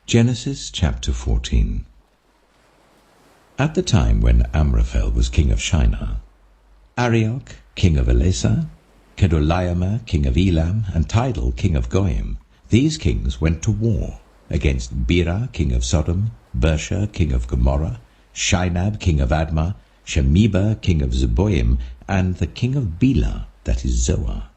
Genesis chapter 14. At the time when Amraphel was king of Shinar, Arioch king of Elasa, Kedorlaomer king of Elam, and Tidal king of Goyim, these kings went to war against Bera king of Sodom, Bersha king of Gomorrah, Shinab king of Admah, Shemeba king of Zeboim, and the king of Bela, that is Zoar.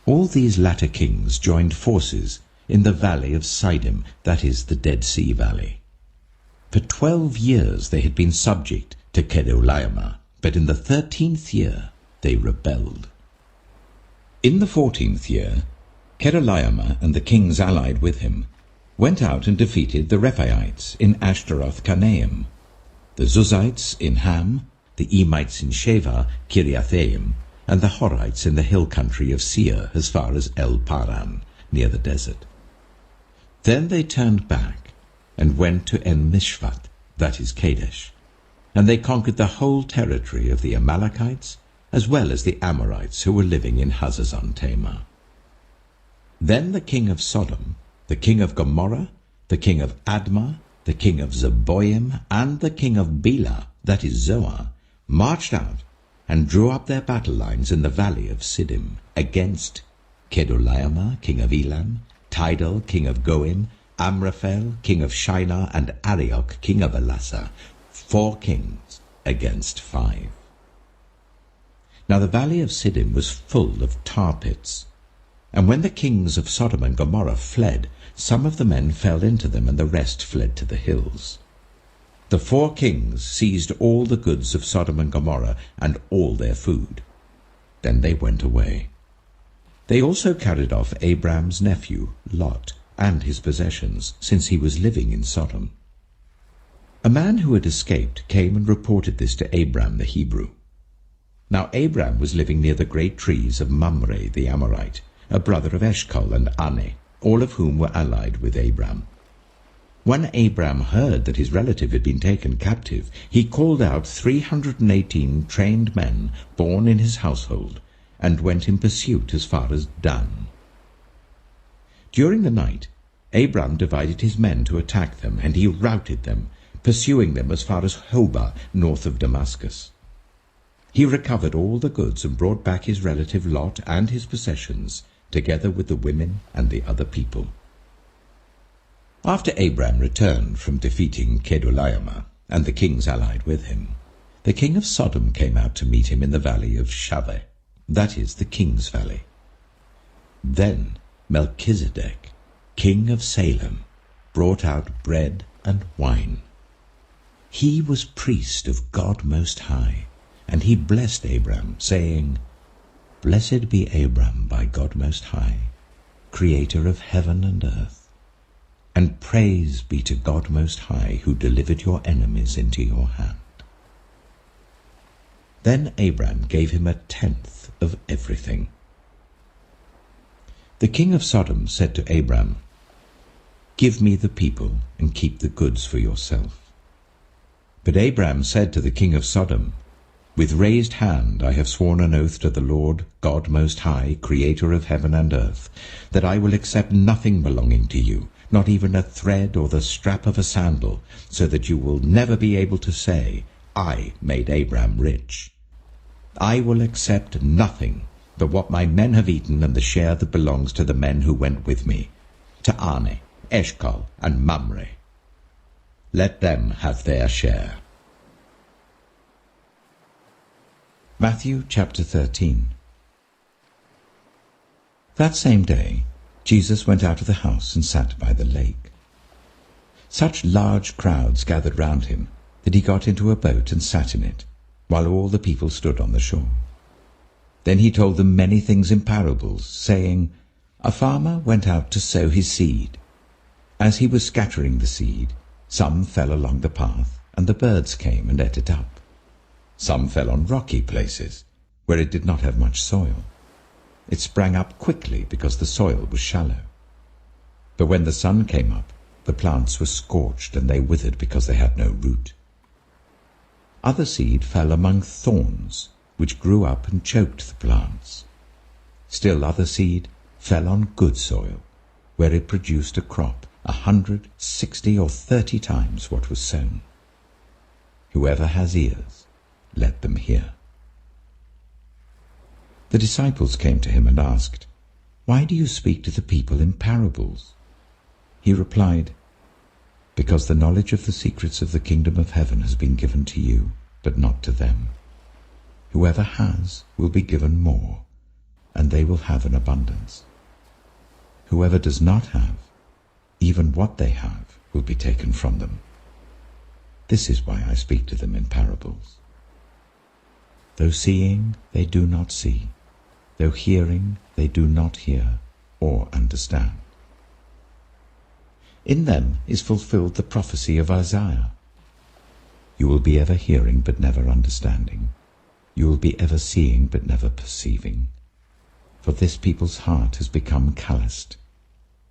All these latter kings joined forces in the valley of Siddim, that is the Dead Sea Valley. For 12 years they had been subject to Kedorlaomer, but in the 13th year they rebelled. In the 14th year, Kedorlaomer and the kings allied with him went out and defeated the Rephaites in Ashtaroth-Karnaim, the Zuzites in Ham, the Emites in Sheva, Kiriathaim, and the Horites in the hill country of Seir as far as El-Paran, near the desert. Then they turned back and went to En-Mishpat, that is Kadesh, and they conquered the whole territory of the Amalekites, as well as the Amorites who were living in Hazazon-Tamar. Then the king of Sodom, the king of Gomorrah, the king of Admah, the king of Zeboim, and the king of Bela, that is Zoar, marched out and drew up their battle lines in the valley of Siddim against Kedorlaomer, king of Elam, Tidal, king of Goyim, Amraphel, king of Shinar, and Arioch, king of Elasa, 4 kings against 5. Now the valley of Siddim was full of tar pits, and when the kings of Sodom and Gomorrah fled, some of the men fell into them, and the rest fled to the hills. The 4 kings seized all the goods of Sodom and Gomorrah, and all their food. Then they went away. They also carried off Abram's nephew, Lot, and his possessions, since he was living in Sodom. A man who had escaped came and reported this to Abram the Hebrew. Now Abram was living near the great trees of Mamre the Amorite, a brother of Eshcol and Ane, all of whom were allied with Abram. When Abram heard that his relative had been taken captive, he called out 318 trained men born in his household, and went in pursuit as far as Dan. During the night, Abram divided his men to attack them, and he routed them, pursuing them as far as Hobah, north of Damascus. He recovered all the goods and brought back his relative Lot and his possessions, together with the women and the other people. After Abram returned from defeating Kedorlaomer and the kings allied with him, the king of Sodom came out to meet him in the valley of Shaveh, that is the king's valley. Then Melchizedek, king of Salem, brought out bread and wine. He was priest of God Most High, and he blessed Abram, saying, "Blessed be Abram by God Most High, creator of heaven and earth, and praise be to God Most High, who delivered your enemies into your hand." Then Abram gave him 1/10 of everything. The king of Sodom said to Abram, "Give me the people and keep the goods for yourself." But Abram said to the king of Sodom, "With raised hand I have sworn an oath to the Lord, God Most High, creator of heaven and earth, that I will accept nothing belonging to you, not even a thread or the strap of a sandal, so that you will never be able to say, 'I made Abram rich.' I will accept nothing but what my men have eaten and the share that belongs to the men who went with me, to Ane, Eshcol, and Mamre. Let them have their share." Matthew chapter 13. That same day Jesus went out of the house and sat by the lake. Such large crowds gathered round him that he got into a boat and sat in it, while all the people stood on the shore. Then he told them many things in parables, saying, "A farmer went out to sow his seed. As he was scattering the seed, some fell along the path, and the birds came and ate it up. Some fell on rocky places, where it did not have much soil. It sprang up quickly because the soil was shallow. But when the sun came up, the plants were scorched, and they withered because they had no root. Other seed fell among thorns, which grew up and choked the plants. Still other seed fell on good soil, where it produced a crop 160 or 30 times what was sown. Whoever has ears, let them hear." The disciples came to him and asked, "Why do you speak to the people in parables?" He replied, "Because the knowledge of the secrets of the kingdom of heaven has been given to you, but not to them. Whoever has will be given more, and they will have an abundance. Whoever does not have, even what they have will be taken from them. This is why I speak to them in parables. Though seeing, they do not see. Though hearing, they do not hear or understand. In them is fulfilled the prophecy of Isaiah. You will be ever hearing but never understanding. You will be ever seeing but never perceiving. For this people's heart has become calloused.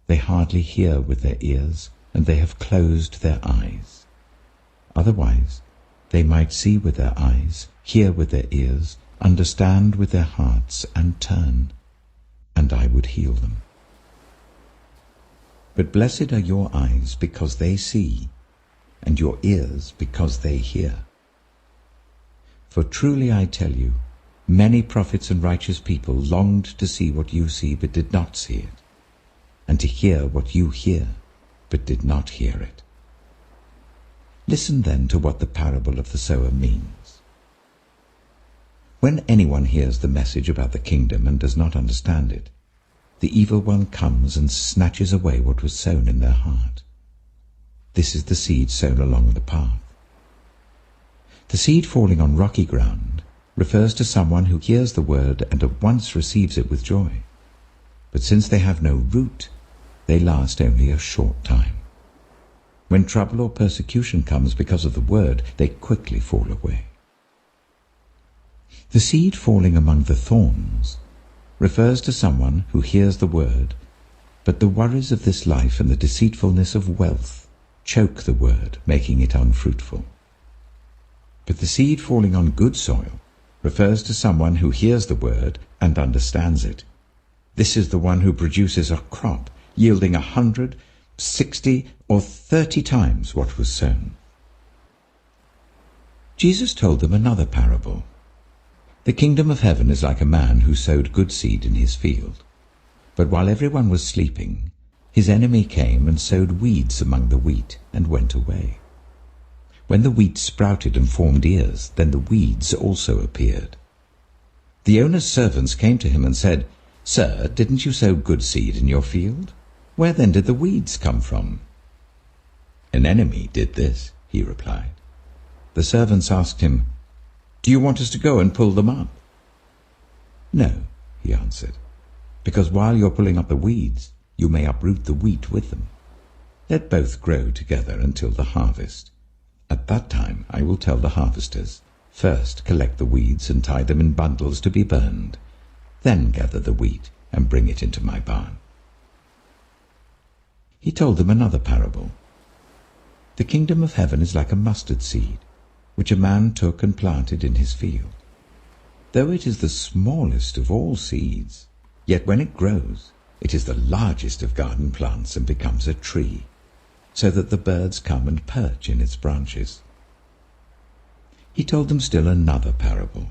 They hardly hear with their ears, and they have closed their eyes. Otherwise, they might see with their eyes, hear with their ears, understand with their hearts, and turn, and I would heal them. But blessed are your eyes because they see, and your ears because they hear. For truly I tell you, many prophets and righteous people longed to see what you see but did not see it, and to hear what you hear but did not hear it. Listen then to what the parable of the sower means. When anyone hears the message about the kingdom and does not understand it, the evil one comes and snatches away what was sown in their heart. This is the seed sown along the path. The seed falling on rocky ground refers to someone who hears the word and at once receives it with joy. But since they have no root, they last only a short time. When trouble or persecution comes because of the word, they quickly fall away. The seed falling among the thorns refers to someone who hears the word, but the worries of this life and the deceitfulness of wealth choke the word, making it unfruitful. But the seed falling on good soil refers to someone who hears the word and understands it. This is the one who produces a crop yielding 160 or 30 times what was sown. Jesus told them another parable. The kingdom of heaven is like a man who sowed good seed in his field. But while everyone was sleeping, his enemy came and sowed weeds among the wheat and went away. When the wheat sprouted and formed ears, then the weeds also appeared. The owner's servants came to him and said, "Sir, didn't you sow good seed in your field? Where then did the weeds come from?" "An enemy did this," he replied. The servants asked him, "Do you want us to go and pull them up?" "No," he answered, "because while you're pulling up the weeds, you may uproot the wheat with them. Let both grow together until the harvest. At that time I will tell the harvesters, first collect the weeds and tie them in bundles to be burned, then gather the wheat and bring it into my barn." He told them another parable. The kingdom of heaven is like a mustard seed, which a man took and planted in his field. Though it is the smallest of all seeds, yet when it grows, it is the largest of garden plants and becomes a tree, so that the birds come and perch in its branches. He told them still another parable.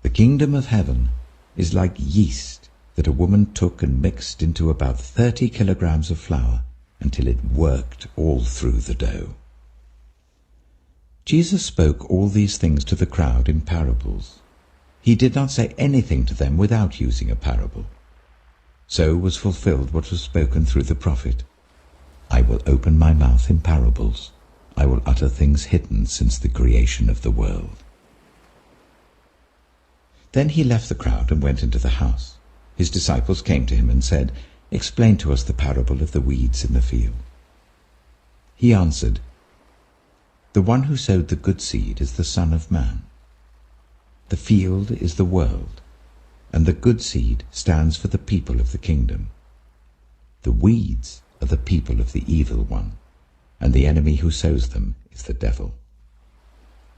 The kingdom of heaven is like yeast that a woman took and mixed into about 30 kilograms of flour until it worked all through the dough. Jesus spoke all these things to the crowd in parables. He did not say anything to them without using a parable. So was fulfilled what was spoken through the prophet. "I will open my mouth in parables. I will utter things hidden since the creation of the world." Then he left the crowd and went into the house. His disciples came to him and said, "Explain to us the parable of the weeds in the field." He answered, "The one who sowed the good seed is the Son of Man. The field is the world, and the good seed stands for the people of the kingdom. The weeds are the people of the evil one, and the enemy who sows them is the devil.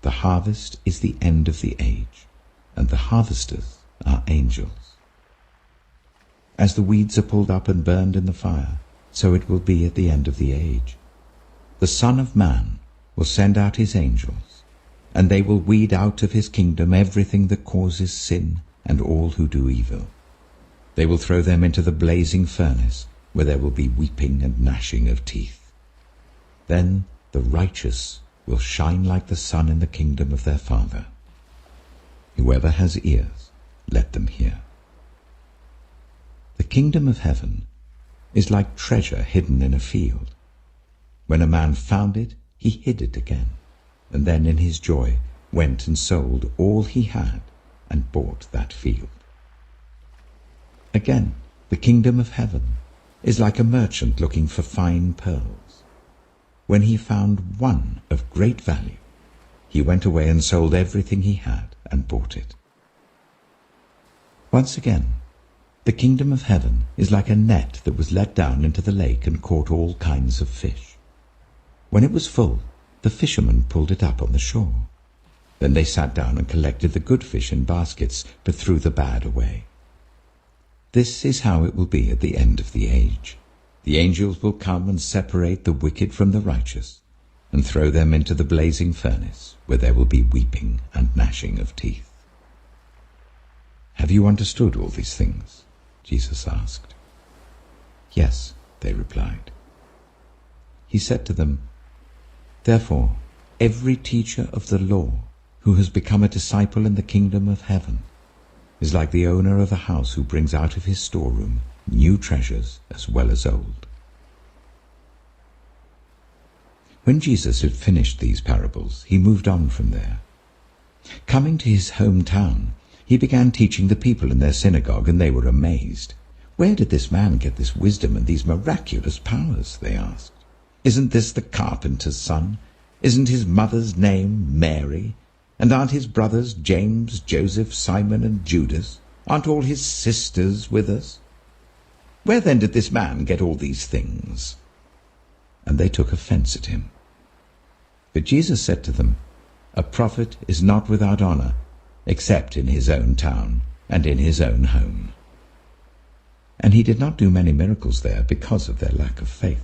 The harvest is the end of the age, and the harvesters are angels. As the weeds are pulled up and burned in the fire, so it will be at the end of the age. The Son of Man will send out his angels, and they will weed out of his kingdom everything that causes sin and all who do evil. They will throw them into the blazing furnace, where there will be weeping and gnashing of teeth. Then the righteous will shine like the sun in the kingdom of their Father. Whoever has ears, let them hear. The kingdom of heaven is like treasure hidden in a field. When a man found it, he hid it again, and then in his joy went and sold all he had and bought that field. Again, the kingdom of heaven is like a merchant looking for fine pearls. When he found one of great value, he went away and sold everything he had and bought it. Once again, the kingdom of heaven is like a net that was let down into the lake and caught all kinds of fish. When it was full, the fishermen pulled it up on the shore. Then they sat down and collected the good fish in baskets, but threw the bad away. This is how it will be at the end of the age. The angels will come and separate the wicked from the righteous, and throw them into the blazing furnace, where there will be weeping and gnashing of teeth. Have you understood all these things? Jesus asked. Yes, they replied. He said to them, Therefore, every teacher of the law who has become a disciple in the kingdom of heaven is like the owner of a house who brings out of his storeroom new treasures as well as old. When Jesus had finished these parables, he moved on from there. Coming to his hometown, he began teaching the people in their synagogue, and they were amazed. Where did this man get this wisdom and these miraculous powers? They asked. Isn't this the carpenter's son? Isn't his mother's name Mary? And aren't his brothers James, Joseph, Simon, and Judas? Aren't all his sisters with us? Where then did this man get all these things? And they took offense at him. But Jesus said to them, A prophet is not without honor, except in his own town and in his own home. And he did not do many miracles there because of their lack of faith.